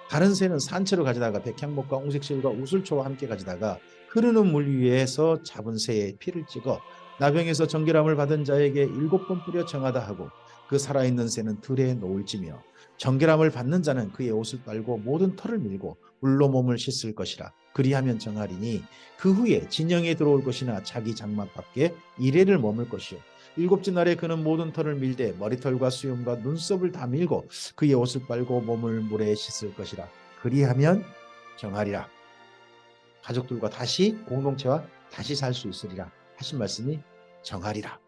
다른 새는 산채로 가져다가 백향목과 홍색실과 우슬초와 함께 가져다가 흐르는 물 위에서 잡은 새의 피를 찍어 나병에서 정결함을 받은 자에게 7번 뿌려 정하다 하고 그 살아있는 새는 들에 놓을지며 정결함을 받는 자는 그의 옷을 빨고 모든 털을 밀고 물로 몸을 씻을 것이라. 그리하면 정하리니 그 후에 진영에 들어올 것이나 자기 장막 밖에 이레를 머물 것이요 7째 날에 그는 모든 털을 밀되 머리털과 수염과 눈썹을 다 밀고 그의 옷을 빨고 몸을 물에 씻을 것이라. 그리하면 정하리라. 가족들과 다시 공동체와 다시 살 수 있으리라 하신 말씀이 정하리라.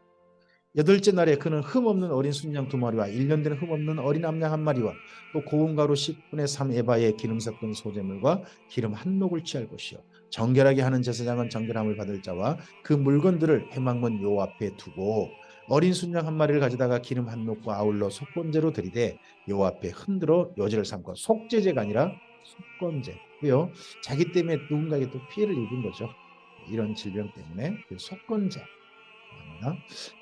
8째 날에 그는 흠없는 어린 순양 2마리와 1년 된 흠없는 어린 암양 1마리와 또 고운 가루 10분의 3 에바의 기름 섞은 소재물과 기름 한 녹을 취할 것이요 정결하게 하는 제사장은 정결함을 받을 자와 그 물건들을 회막문 요 앞에 두고 어린 순양 1마리를 가져다가 기름 한 녹과 아울러 속건제로 드리되 요 앞에 흔들어 요제를 삼고 속죄제가 아니라 속건제고요. 자기 때문에 누군가에게 또 피해를 입은 거죠. 이런 질병 때문에 속건제.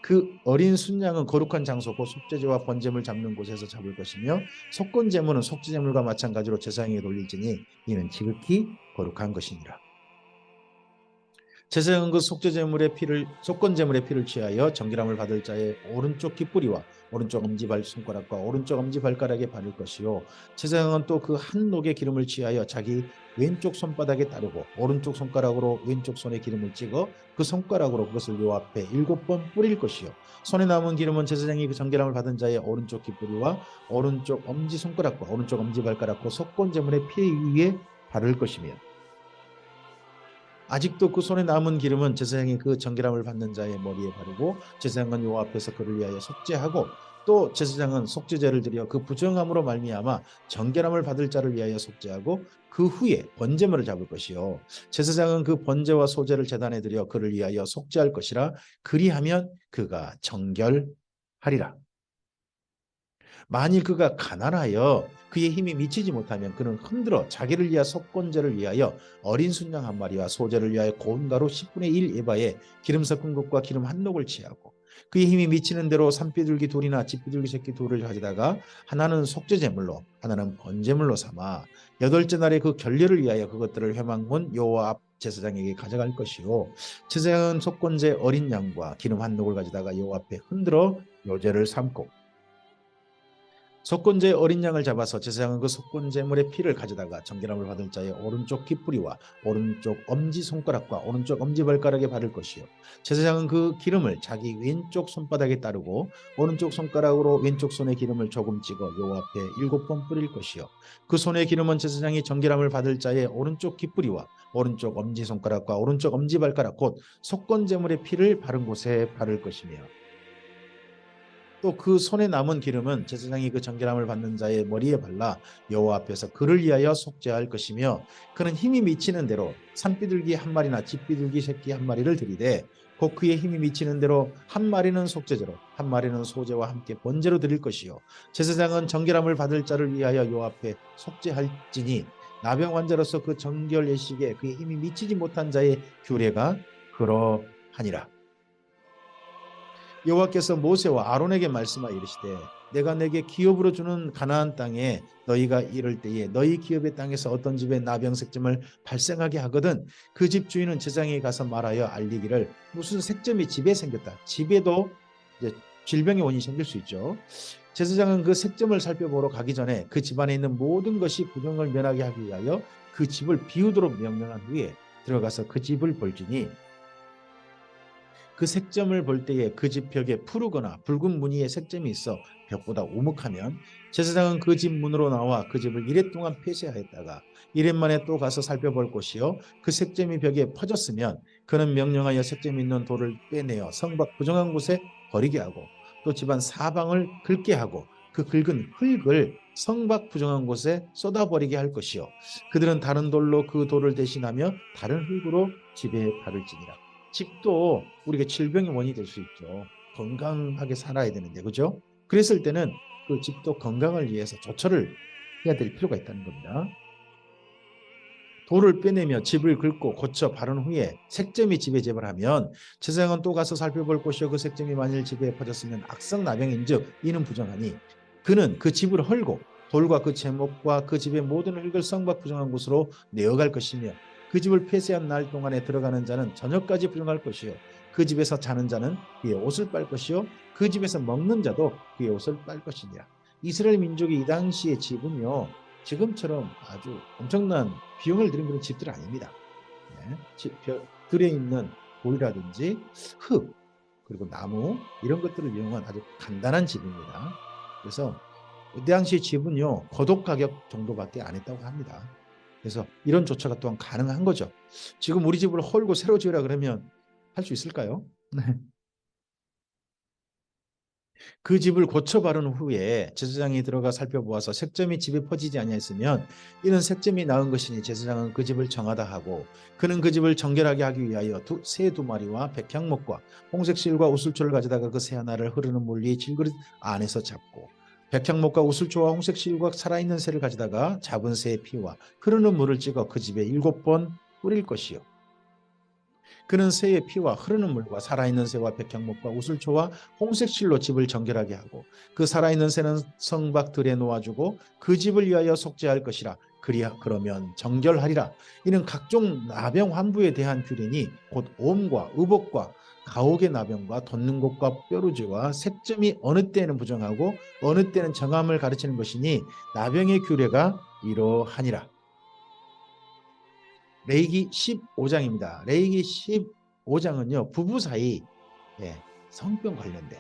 그 어린 순양은 거룩한 장소 곧 속죄제와 번제물 잡는 곳에서 잡을 것이며 속건제물은 속죄제물과 마찬가지로 제사장에게 돌릴지니 이는 지극히 거룩한 것이니라. 제사장은 그 속죄제물의 피를 속건제물의 피를 취하여 정결함을 받을 자의 오른쪽 깃뿌리와 오른쪽 엄지발 손가락과 오른쪽 엄지발가락에 바를 것이요 제사장은 또 그 한 녹의 기름을 취하여 자기 왼쪽 손바닥에 따르고 오른쪽 손가락으로 왼쪽 손에 기름을 찍어 그 손가락으로 그것을 요 앞에 7번 뿌릴 것이요 손에 남은 기름은 제사장이 그 정결함을 받은 자의 오른쪽 깃뿌리와 오른쪽 엄지손가락과 오른쪽 엄지발가락과 속건제물의 피 위에 바를 것이며 아직도 그 손에 남은 기름은 제사장이 그 정결함을 받는 자의 머리에 바르고 제사장은 요 앞에서 그를 위하여 속죄하고 또 제사장은 속죄제를 드려 그 부정함으로 말미암아 정결함을 받을 자를 위하여 속죄하고 그 후에 번제물을 잡을 것이요 제사장은 그 번제와 소제를 제단에 드려 그를 위하여 속죄할 것이라. 그리하면 그가 정결하리라. 만일 그가 가난하여 그의 힘이 미치지 못하면 그는 흔들어 자기를 위하여 속건제를 위하여 어린 순양 한 마리와 소제를 위하여 고운 가루 10분의 1 에바에 기름 섞은 것과 기름 한 녹을 취하고 그의 힘이 미치는 대로 산비둘기 둘이나 집비둘기 새끼 둘을 가져다가 하나는 속죄 제물로 하나는 번제물로 삼아 여덟째 날에 그 결례를 위하여 그것들을 회막문 여호와 앞 제사장에게 가져갈 것이요 제사장은 속건제 어린 양과 기름 한 녹을 가져다가 여호와 앞에 흔들어 요제를 삼고 속건제 어린 양을 잡아서 제사장은 그 속건제물의 피를 가져다가 정결함을 받을 자의 오른쪽 깃뿌리와 오른쪽 엄지손가락과 오른쪽 엄지발가락에 바를 것이요 제사장은 그 기름을 자기 왼쪽 손바닥에 따르고 오른쪽 손가락으로 왼쪽 손에 기름을 조금 찍어 여호와 앞에 7번 뿌릴 것이요 그 손의 기름은 제사장이 정결함을 받을 자의 오른쪽 깃뿌리와 오른쪽 엄지손가락과 오른쪽 엄지발가락 곧 속건제물의 피를 바른 곳에 바를 것이며 또 그 손에 남은 기름은 제사장이 그 정결함을 받는 자의 머리에 발라 여호와 앞에서 그를 위하여 속죄할 것이며 그는 힘이 미치는 대로 산비둘기 한 마리나 집비둘기 새끼 한 마리를 드리되 곧 그의 힘이 미치는 대로 한 마리는 속죄제로 한 마리는 소제와 함께 번제로 드릴 것이요 제사장은 정결함을 받을 자를 위하여 여호와 앞에 속죄할지니 나병 환자로서 그 정결 예식에 그의 힘이 미치지 못한 자의 규례가 그러하니라. 여호와께서 모세와 아론에게 말씀하여 이르시되 내가 내게 기업으로 주는 가나안 땅에 너희가 이를 때에 너희 기업의 땅에서 어떤 집에 나병색점을 발생하게 하거든 그 집 주인은 제사장에게 가서 말하여 알리기를 무슨 색점이 집에 생겼다. 집에도 이제 질병의 원인이 생길 수 있죠. 제사장은 그 색점을 살펴보러 가기 전에 그 집안에 있는 모든 것이 부정을 면하게 하기 위하여 그 집을 비우도록 명령한 후에 들어가서 그 집을 볼지니 그 색점을 볼 때에 그 집 벽에 푸르거나 붉은 무늬의 색점이 있어 벽보다 우묵하면 제사장은 그 집 문으로 나와 그 집을 이래 동안 폐쇄하였다가 이래 만에 또 가서 살펴볼 것이요 그 색점이 벽에 퍼졌으면 그는 명령하여 색점이 있는 돌을 빼내어 성밖 부정한 곳에 버리게 하고 또 집안 사방을 긁게 하고 그 긁은 흙을 성밖 부정한 곳에 쏟아버리게 할 것이요 그들은 다른 돌로 그 돌을 대신하며 다른 흙으로 집에 바를지니라. 집도 우리가 질병의 원인이 될 수 있죠. 건강하게 살아야 되는데 그죠? 그랬을 때는 그 집도 건강을 위해서 조처를 해야 될 필요가 있다는 겁니다. 돌을 빼내며 집을 긁고 고쳐 바른 후에 색점이 집에 재발하면 제사장은 또 가서 살펴볼 것이요 그 색점이 만일 집에 퍼졌으면 악성나병인즉 이는 부정하니 그는 그 집을 헐고 돌과 그 제목과 그 집의 모든 흙을 성밖 부정한 곳으로 내어갈 것이며 그 집을 폐쇄한 날 동안에 들어가는 자는 저녁까지 부정할 것이요 그 집에서 자는 자는 그의 옷을 빨 것이요 그 집에서 먹는 자도 그의 옷을 빨 것이니라. 이스라엘 민족이 이 당시의 집은요 지금처럼 아주 엄청난 비용을 들인 그런 집들이 아닙니다. 들에 있는 돌이라든지 흙 그리고 나무 이런 것들을 이용한 아주 간단한 집입니다. 그래서 그 당시 집은요 거독 가격 정도밖에 안 했다고 합니다. 그래서 이런 조처가 또한 가능한 거죠. 지금 우리 집을 헐고 새로 지으라 그러면 할 수 있을까요? 네. 그 집을 고쳐 바른 후에 제사장이 들어가 살펴보아서 색점이 집에 퍼지지 아니하였으면 이는 색점이 나은 것이니 제사장은 그 집을 정하다 하고 그는 그 집을 정결하게 하기 위하여 새 두 마리와 백향목과 홍색 실과 우슬초를 가져다가 그 새 하나를 흐르는 물 위에 질그릇 안에서 잡고 백향목과 우슬초와 홍색 실과 살아있는 새를 가져다가 잡은 새의 피와 흐르는 물을 찍어 그 집에 7번 뿌릴 것이요 그는 새의 피와 흐르는 물과 살아있는 새와 백향목과 우슬초와 홍색 실로 집을 정결하게 하고 그 살아있는 새는 성밖 들에 놓아주고 그 집을 위하여 속죄할 것이라. 그러면 정결하리라. 이는 각종 나병 환부에 대한 규례니 곧 옴과 의복과 가옥의 나병과 돋는 곳과 뾰루지와 색점이 어느 때는 부정하고 어느 때는 정함을 가르치는 것이니 나병의 규례가 이러하니라. 레위기 15장입니다. 레위기 15장은요. 부부 사이 성병 관련된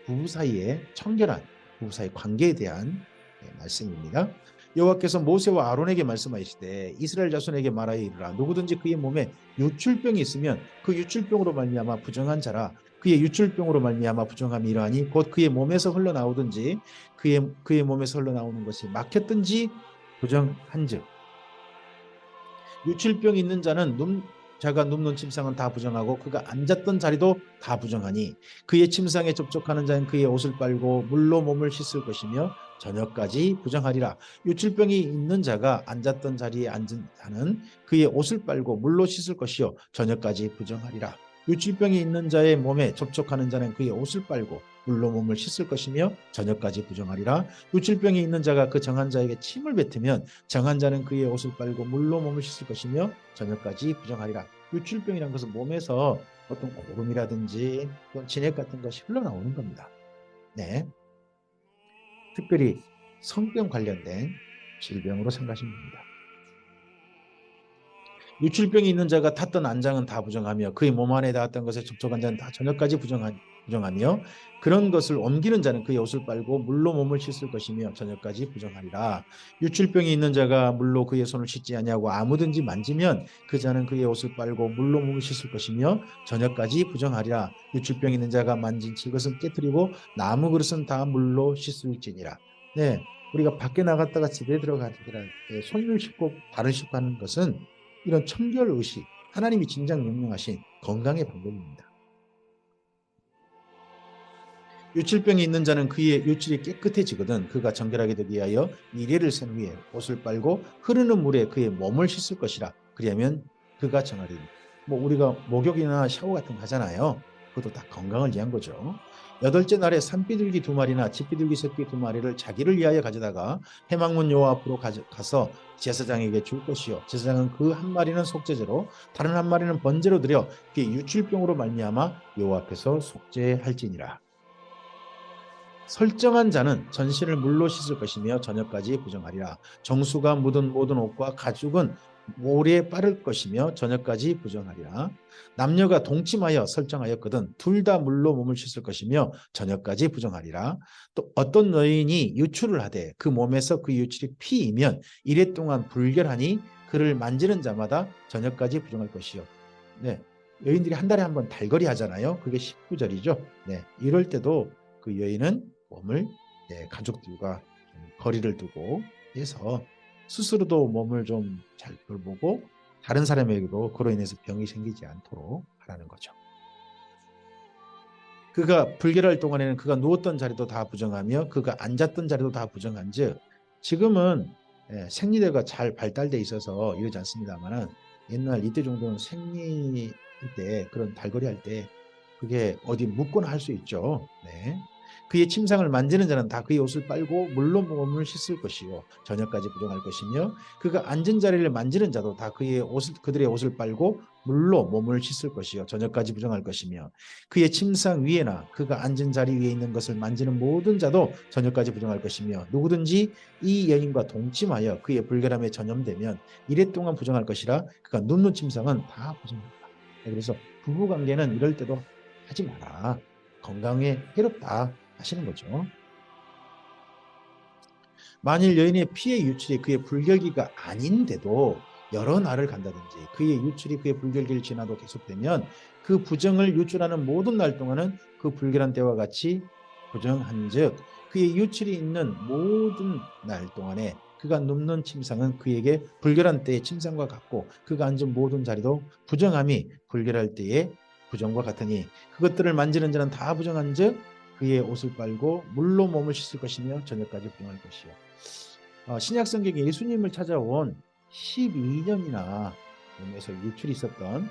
부부 사이의 청결한 부부 사이 관계에 대한 말씀입니다. 여호와께서 모세와 아론에게 말씀하시되 이스라엘 자손에게 말하여 이르라 누구든지 그의 몸에 유출병이 있으면 그 유출병으로 말미암아 부정한 자라 그의 유출병으로 말미암아 부정함이 이러하니 곧 그의 몸에서 흘러나오든지 그의 몸에서 흘러나오는 것이 막혔든지 부정한즉 유출병이 있는 자는 자가 눕는 침상은 다 부정하고 그가 앉았던 자리도 다 부정하니 그의 침상에 접촉하는 자는 그의 옷을 빨고 물로 몸을 씻을 것이며 저녁까지 부정하리라. 유출병이 있는 자가 앉았던 자리에 앉은 자는 그의 옷을 빨고 물로 씻을 것이요 저녁까지 부정하리라. 유출병이 있는 자의 몸에 접촉하는 자는 그의 옷을 빨고 물로 몸을 씻을 것이며 저녁까지 부정하리라. 유출병이 있는 자가 그 정한 자에게 침을 뱉으면 정한 자는 그의 옷을 빨고 물로 몸을 씻을 것이며 저녁까지 부정하리라. 유출병이란 것은 몸에서 어떤 고름이라든지 또는 진액 같은 것이 흘러나오는 겁니다. 네, 특별히 성병 관련된 질병으로 생각하시면 됩니다. 유출병이 있는 자가 탔던 안장은 다 부정하며 그의 몸 안에 닿았던 것에 접촉한 자는 다 저녁까지 부정하며 그런 것을 옮기는 자는 그의 옷을 빨고 물로 몸을 씻을 것이며 저녁까지 부정하리라. 유출병이 있는 자가 물로 그의 손을 씻지 아니하고 아무든지 만지면 그 자는 그의 옷을 빨고 물로 몸을 씻을 것이며 저녁까지 부정하리라. 유출병이 있는 자가 만진 칠것은 깨뜨리고 나무 그릇은 다 물로 씻을지니라. 네, 우리가 밖에 나갔다가 집에 들어가더라도 손을 씻고 발을 씻고 하는 것은 이런 청결의식, 하나님이 진작 명령하신 건강의 방법입니다. 유출병이 있는 자는 그의 유출이 깨끗해지거든 그가 정결하게 되기 위하여 이레를 센 후에 옷을 빨고 흐르는 물에 그의 몸을 씻을 것이라. 그리하면 그가 정하리니. 우리가 목욕이나 샤워 같은 거 하잖아요. 그것도 다 건강을 위한 거죠. 여덟째 날에 산비둘기 2마리나 집비둘기 새끼 2마리를 자기를 위하여 가져다가 회막문 여호와 앞으로 가서 제사장에게 줄 것이요 제사장은 그 한 마리는 속죄제로 다른 한 마리는 번제로 드려 그의 유출병으로 말미암아 여호와 앞에서 속죄할지니라. 설정한 자는 전신을 물로 씻을 것이며 저녁까지 부정하리라. 정수가 묻은 모든 옷과 가죽은 모래에 빠를 것이며 저녁까지 부정하리라. 남녀가 동침하여 설정하였거든 둘 다 물로 몸을 씻을 것이며 저녁까지 부정하리라. 또 어떤 여인이 유출을 하되 그 몸에서 그 유출이 피이면 이래 동안 불결하니 그를 만지는 자마다 저녁까지 부정할 것이요. 네, 여인들이 한 달에 한 번 달거리 하잖아요. 그게 19절이죠. 네, 이럴 때도 그 여인은 몸을 가족들과 거리를 두고 해서 스스로도 몸을 좀 잘 돌보고 다른 사람에게도 그로 인해서 병이 생기지 않도록 하라는 거죠. 그가 불결할 동안에는 그가 누웠던 자리도 다 부정하며 그가 앉았던 자리도 다 부정한즉 지금은 생리대가 잘 발달돼 있어서 이러지 않습니다만은 옛날 이때 정도는 생리할 때 그런 달거리 할 때 그게 어디 묻거나 할 수 있죠. 네. 그의 침상을 만지는 자는 다 그의 옷을 빨고 물로 몸을 씻을 것이요 저녁까지 부정할 것이며 그가 앉은 자리를 만지는 자도 다 그들의 옷을 빨고 물로 몸을 씻을 것이요 저녁까지 부정할 것이며 그의 침상 위에나 그가 앉은 자리 위에 있는 것을 만지는 모든 자도 저녁까지 부정할 것이며 누구든지 이 여인과 동침하여 그의 불결함에 전염되면 이래 동안 부정할 것이라. 그가 눕는 침상은 다 부정한다. 그래서 부부관계는 이럴 때도 하지 마라. 건강에 해롭다 하시는 거죠. 만일 여인의 피의 유출이 그의 불결기가 아닌데도 여러 날을 간다든지 그의 유출이 그의 불결기를 지나도 계속되면 그 부정을 유출하는 모든 날 동안은 그 불결한 때와 같이 부정한즉 그의 유출이 있는 모든 날 동안에 그가 눕는 침상은 그에게 불결한 때의 침상과 같고 그가 앉은 모든 자리도 부정함이 불결할 때의 부정과 같으니 그것들을 만지는 자는 다 부정한즉 그의 옷을 빨고 물로 몸을 씻을 것이며 저녁까지 부정할 것이요. 신약 성경에 예수님을 찾아온 12년이나 몸에서 유출이 있었던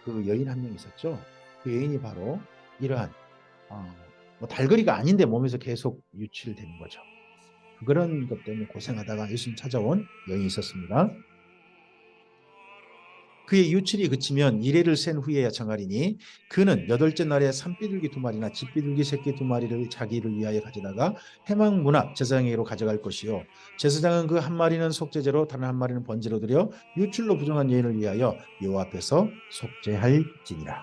그 여인 한 명 있었죠. 그 여인이 바로 이러한 달거리가 아닌데 몸에서 계속 유출되는 거죠. 그런 것 때문에 고생하다가 예수님 찾아온 여인이 있었습니다. 그의 유출이 그치면 이레를 센 후에야 정하리니 그는 여덟째 날에 산비둘기 2마리나 집비둘기 새끼 2마리를 자기를 위하여 가져다가 회막 문 앞 제사장에게로 가져갈 것이요 제사장은 그 한 마리는 속죄제로 다른 한 마리는 번제로 드려 유출로 부정한 여인을 위하여 여호와 앞에서 속죄할지니라.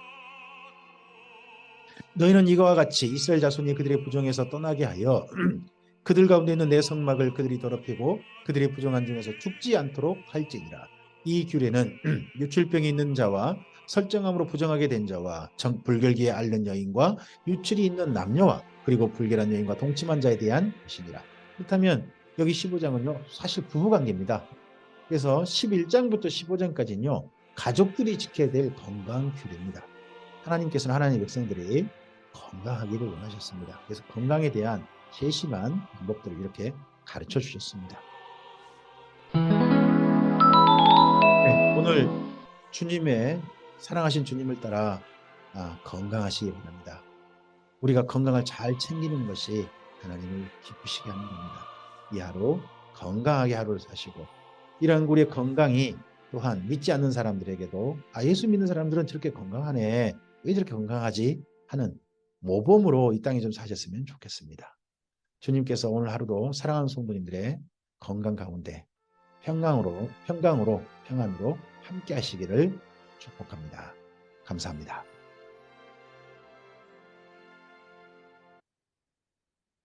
너희는 이거와 같이 이스라엘 자손이 그들의 부정에서 떠나게 하여 그들 가운데 있는 내 성막을 그들이 더럽히고 그들의 부정한 중에서 죽지 않도록 할지니라. 이 규례는 유출병이 있는 자와 설정함으로 부정하게 된 자와 불결기에 앓는 여인과 유출이 있는 남녀와 그리고 불결한 여인과 동침한 자에 대한 것이니라. 그렇다면 여기 15장은요 사실 부부관계입니다. 그래서 11장부터 15장까지는요 가족들이 지켜야 될 건강 규례입니다. 하나님께서는 하나님의 백성들이 건강하기를 원하셨습니다. 그래서 건강에 대한 세심한 방법들을 이렇게 가르쳐 주셨습니다. 네, 오늘 주님의 사랑하신 주님을 따라 건강하시기 바랍니다. 우리가 건강을 잘 챙기는 것이 하나님을 기쁘시게 하는 겁니다. 이 하루 건강하게 하루를 사시고 이런 우리의 건강이 또한 믿지 않는 사람들에게도 예수 믿는 사람들은 저렇게 건강하네. 왜 저렇게 건강하지? 하는 모범으로 이 땅에 좀 사셨으면 좋겠습니다. 주님께서 오늘 하루도 사랑하는 성도님들의 건강 가운데 평강으로 함께 하시기를 축복합니다. 감사합니다.